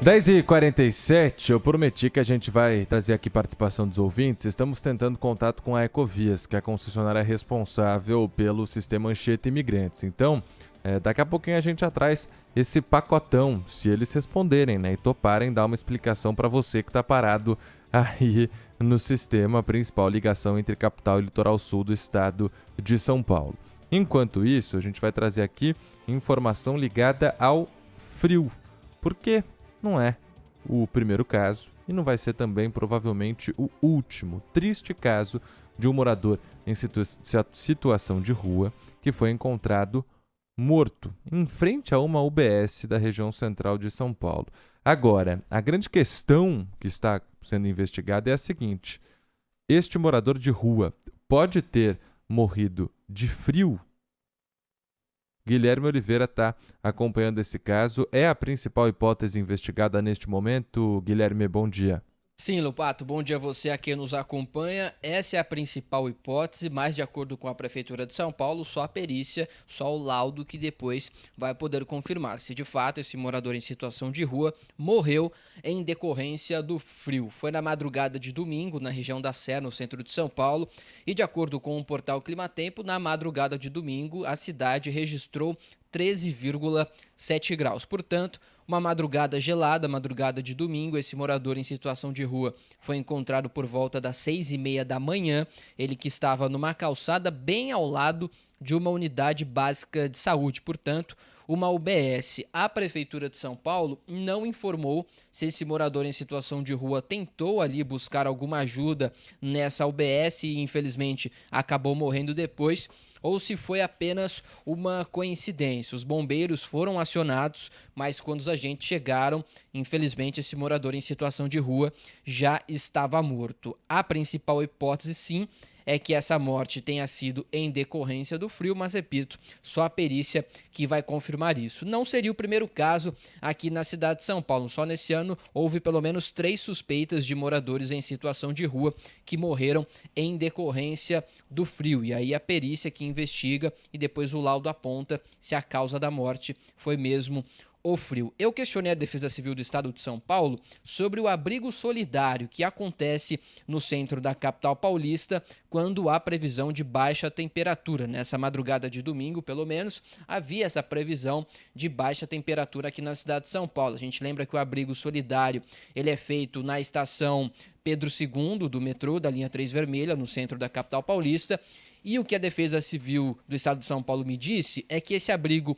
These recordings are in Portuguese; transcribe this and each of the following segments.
10h47, eu prometi que a gente vai trazer aqui participação dos ouvintes. Estamos tentando contato com a Ecovias, que é a concessionária responsável pelo sistema Anchieta Imigrantes. Então, daqui a pouquinho a gente já traz esse pacotão, se eles responderem, né? E toparem dar uma explicação para você que está parado aí no sistema principal, ligação entre capital e litoral sul do estado de São Paulo. Enquanto isso, a gente vai trazer aqui informação ligada ao frio. Por quê? Não é o primeiro caso e não vai ser também provavelmente o último triste caso de um morador em situação de rua que foi encontrado morto em frente a uma UBS da região central de São Paulo. Agora, a grande questão que está sendo investigada é a seguinte: este morador de rua pode ter morrido de frio? Guilherme Oliveira está acompanhando esse caso. É a principal hipótese investigada neste momento. Guilherme, bom dia. Sim, Lupato, bom dia a você a quem nos acompanha. Essa é a principal hipótese, mas de acordo com a Prefeitura de São Paulo, só a perícia, só o laudo que depois vai poder confirmar se de fato esse morador em situação de rua morreu em decorrência do frio. Foi na madrugada de domingo, na região da Sé, no centro de São Paulo, e de acordo com o portal Climatempo, na madrugada de domingo a cidade registrou 13,7 graus. Portanto, uma madrugada gelada, madrugada de domingo. Esse morador em situação de rua foi encontrado por volta das 6h30 da manhã. Ele que estava numa calçada bem ao lado de uma unidade básica de saúde, portanto, uma UBS. A Prefeitura de São Paulo não informou se esse morador em situação de rua tentou ali buscar alguma ajuda nessa UBS e infelizmente acabou morrendo depois, ou se foi apenas uma coincidência. Os bombeiros foram acionados, mas quando os agentes chegaram, infelizmente esse morador em situação de rua já estava morto. A principal hipótese, sim, é que essa morte tenha sido em decorrência do frio, mas repito, só a perícia que vai confirmar isso. Não seria o primeiro caso aqui na cidade de São Paulo. Só nesse ano houve pelo menos 3 suspeitas de moradores em situação de rua que morreram em decorrência do frio. E aí a perícia que investiga e depois o laudo aponta se a causa da morte foi mesmo o frio. Eu questionei a Defesa Civil do Estado de São Paulo sobre o abrigo solidário que acontece no centro da capital paulista quando há previsão de baixa temperatura. Nessa madrugada de domingo, pelo menos, havia essa previsão de baixa temperatura aqui na cidade de São Paulo. A gente lembra que o abrigo solidário ele é feito na estação Pedro II do metrô, da linha 3 vermelha, no centro da capital paulista. E o que a Defesa Civil do Estado de São Paulo me disse é que esse abrigo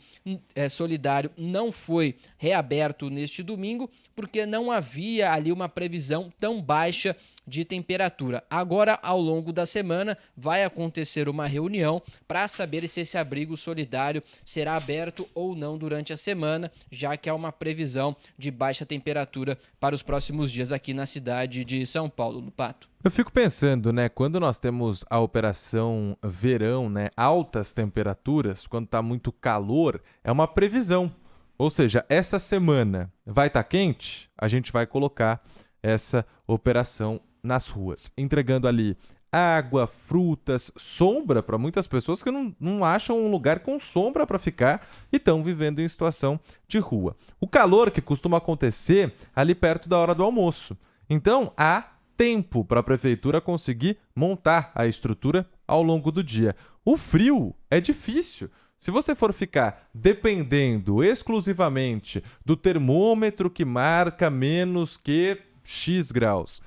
solidário não foi reaberto neste domingo porque não havia ali uma previsão tão baixa de temperatura. Agora, ao longo da semana, vai acontecer uma reunião para saber se esse abrigo solidário será aberto ou não durante a semana, já que há uma previsão de baixa temperatura para os próximos dias aqui na cidade de São Paulo, Lupato. Eu fico pensando, né, quando nós temos a operação verão, né, altas temperaturas, quando está muito calor, é uma previsão. Ou seja, essa semana vai estar quente, a gente vai colocar essa operação nas ruas, entregando ali água, frutas, sombra para muitas pessoas que não acham um lugar com sombra para ficar e estão vivendo em situação de rua. O calor que costuma acontecer ali perto da hora do almoço. Então, há tempo para a prefeitura conseguir montar a estrutura ao longo do dia. O frio é difícil. Se você for ficar dependendo exclusivamente do termômetro que marca menos que X graus,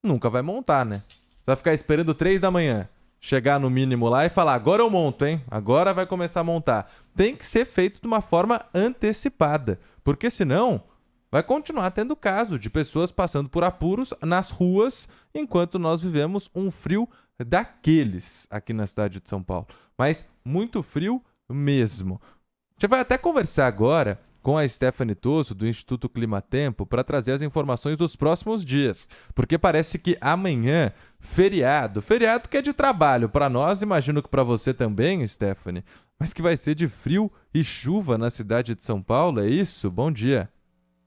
nunca vai montar, né? Você vai ficar esperando 3 da manhã, chegar no mínimo lá e falar, agora eu monto, hein? Agora vai começar a montar. Tem que ser feito de uma forma antecipada, porque senão vai continuar tendo caso de pessoas passando por apuros nas ruas, enquanto nós vivemos um frio daqueles aqui na cidade de São Paulo. Mas muito frio mesmo. A gente vai até conversar agora com a Stephanie Tosso, do Instituto Climatempo, para trazer as informações dos próximos dias. Porque parece que amanhã, feriado que é de trabalho para nós, imagino que para você também, Stephanie, mas que vai ser de frio e chuva na cidade de São Paulo, é isso? Bom dia.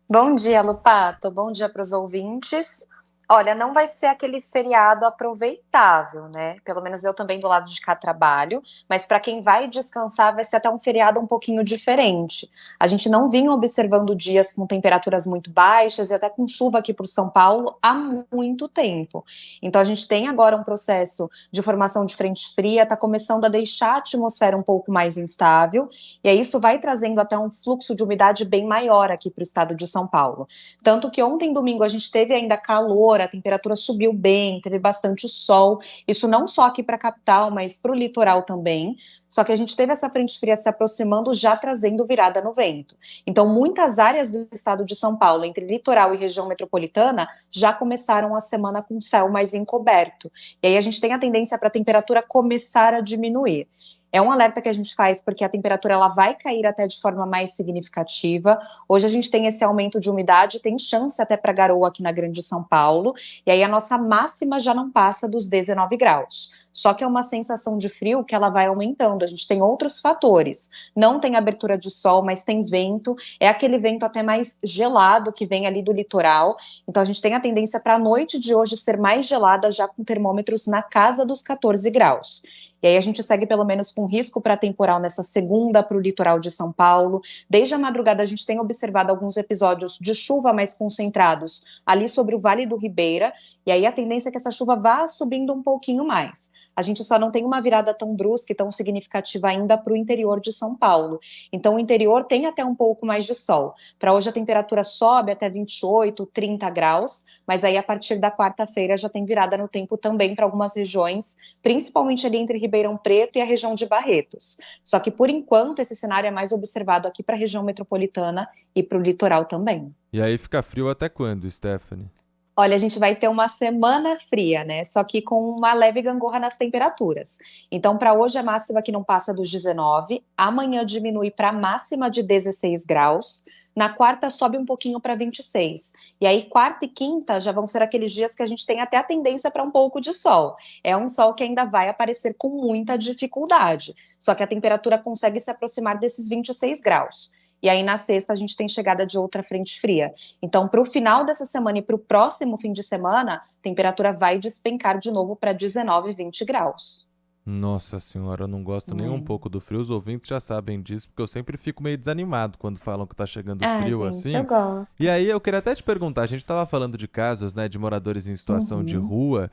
Bom dia, Lupato. Bom dia para os ouvintes. Olha, não vai ser aquele feriado aproveitável, né? Pelo menos eu também do lado de cá trabalho, mas para quem vai descansar vai ser até um feriado um pouquinho diferente. A gente não vinha observando dias com temperaturas muito baixas e até com chuva aqui por São Paulo há muito tempo. Então a gente tem agora um processo de formação de frente fria, está começando a deixar a atmosfera um pouco mais instável, e aí isso vai trazendo até um fluxo de umidade bem maior aqui para o estado de São Paulo. Tanto que ontem, domingo, a gente teve ainda calor, a temperatura subiu bem, teve bastante sol. Isso não só aqui para a capital, mas para o litoral também. Só que a gente teve essa frente fria se aproximando, já trazendo virada no vento. Então, muitas áreas do estado de São Paulo, entre litoral e região metropolitana, já começaram a semana com céu mais encoberto. E aí a gente tem a tendência para a temperatura começar a diminuir. É um alerta que a gente faz porque a temperatura ela vai cair até de forma mais significativa. Hoje a gente tem esse aumento de umidade, tem chance até para garoa aqui na Grande São Paulo, e aí a nossa máxima já não passa dos 19 graus. Só que é uma sensação de frio que ela vai aumentando. A gente tem outros fatores. Não tem abertura de sol, mas tem vento. É aquele vento até mais gelado que vem ali do litoral. Então a gente tem a tendência para a noite de hoje ser mais gelada, já com termômetros na casa dos 14 graus. E aí a gente segue pelo menos com risco para temporal nessa segunda para o litoral de São Paulo. Desde a madrugada a gente tem observado alguns episódios de chuva mais concentrados ali sobre o Vale do Ribeira, e aí a tendência é que essa chuva vá subindo um pouquinho mais. A gente só não tem uma virada tão brusca e tão significativa ainda para o interior de São Paulo. Então o interior tem até um pouco mais de sol. Para hoje a temperatura sobe até 28, 30 graus, mas aí a partir da quarta-feira já tem virada no tempo também para algumas regiões, principalmente ali entre Ribeirão Preto e a região de Barretos. Só que, por enquanto, esse cenário é mais observado aqui para a região metropolitana e para o litoral também. E aí fica frio até quando, Stephanie? Olha, a gente vai ter uma semana fria, né? Só que com uma leve gangorra nas temperaturas. Então, para hoje, a máxima que não passa dos 19, amanhã diminui para a máxima de 16 graus, na quarta sobe um pouquinho para 26. E aí, quarta e quinta já vão ser aqueles dias que a gente tem até a tendência para um pouco de sol. É um sol que ainda vai aparecer com muita dificuldade, só que a temperatura consegue se aproximar desses 26 graus. E aí, na sexta, a gente tem chegada de outra frente fria. Então, para o final dessa semana e para o próximo fim de semana, a temperatura vai despencar de novo para 19, 20 graus. Nossa senhora, eu não gosto nem um pouco do frio. Os ouvintes já sabem disso, porque eu sempre fico meio desanimado quando falam que tá chegando Ah, frio gente, eu assim. gosto. E aí eu queria até te perguntar, a gente estava falando de casos, né, de moradores em situação de Uhum. rua.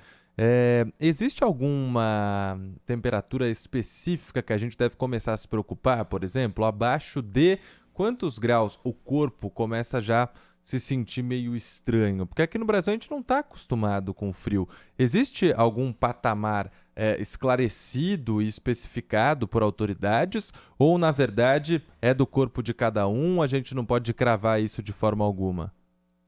Existe alguma temperatura específica que a gente deve começar a se preocupar, por exemplo, abaixo de quantos graus o corpo começa já a se sentir meio estranho? Porque aqui no Brasil a gente não está acostumado com frio. Existe algum patamar esclarecido e especificado por autoridades? Ou, na verdade, é do corpo de cada um, a gente não pode cravar isso de forma alguma?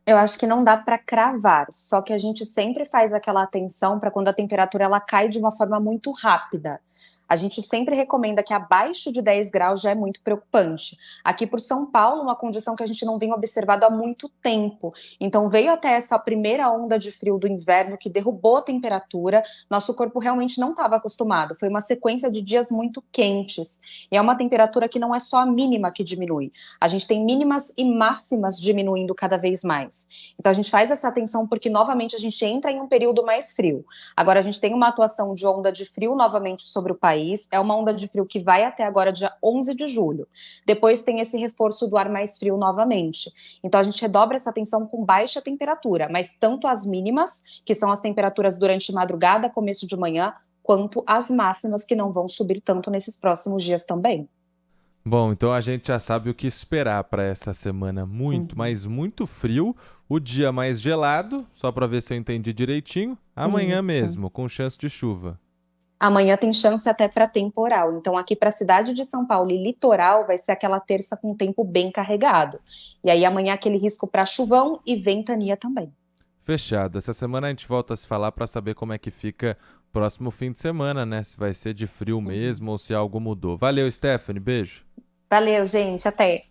Eu acho que não dá para cravar, só que a gente sempre faz aquela atenção para quando a temperatura ela cai de uma forma muito rápida. A gente sempre recomenda que abaixo de 10 graus já é muito preocupante. Aqui por São Paulo, uma condição que a gente não vem observado há muito tempo. Então veio até essa primeira onda de frio do inverno que derrubou a temperatura. Nosso corpo realmente não estava acostumado. Foi uma sequência de dias muito quentes. E é uma temperatura que não é só a mínima que diminui. A gente tem mínimas e máximas diminuindo cada vez mais. Então a gente faz essa atenção porque novamente a gente entra em um período mais frio. Agora a gente tem uma atuação de onda de frio novamente sobre o país. É uma onda de frio que vai até agora dia 11 de julho. Depois tem esse reforço do ar mais frio novamente. Então a gente redobra essa atenção com baixa temperatura, mas tanto as mínimas, que são as temperaturas durante madrugada, começo de manhã, quanto as máximas que não vão subir tanto nesses próximos dias também. Bom, então a gente já sabe o que esperar para essa semana. Muito, Uhum. mas muito frio. O dia mais gelado, só para ver se eu entendi direitinho. Amanhã Isso. mesmo, com chance de chuva. Amanhã tem chance até para temporal. Então, aqui para a cidade de São Paulo e litoral, vai ser aquela terça com tempo bem carregado. E aí, amanhã, aquele risco para chuvão e ventania também. Fechado. Essa semana a gente volta a se falar para saber como é que fica o próximo fim de semana, né? Se vai ser de frio Uhum. mesmo ou se algo mudou. Valeu, Stephanie. Beijo. Valeu, gente. Até.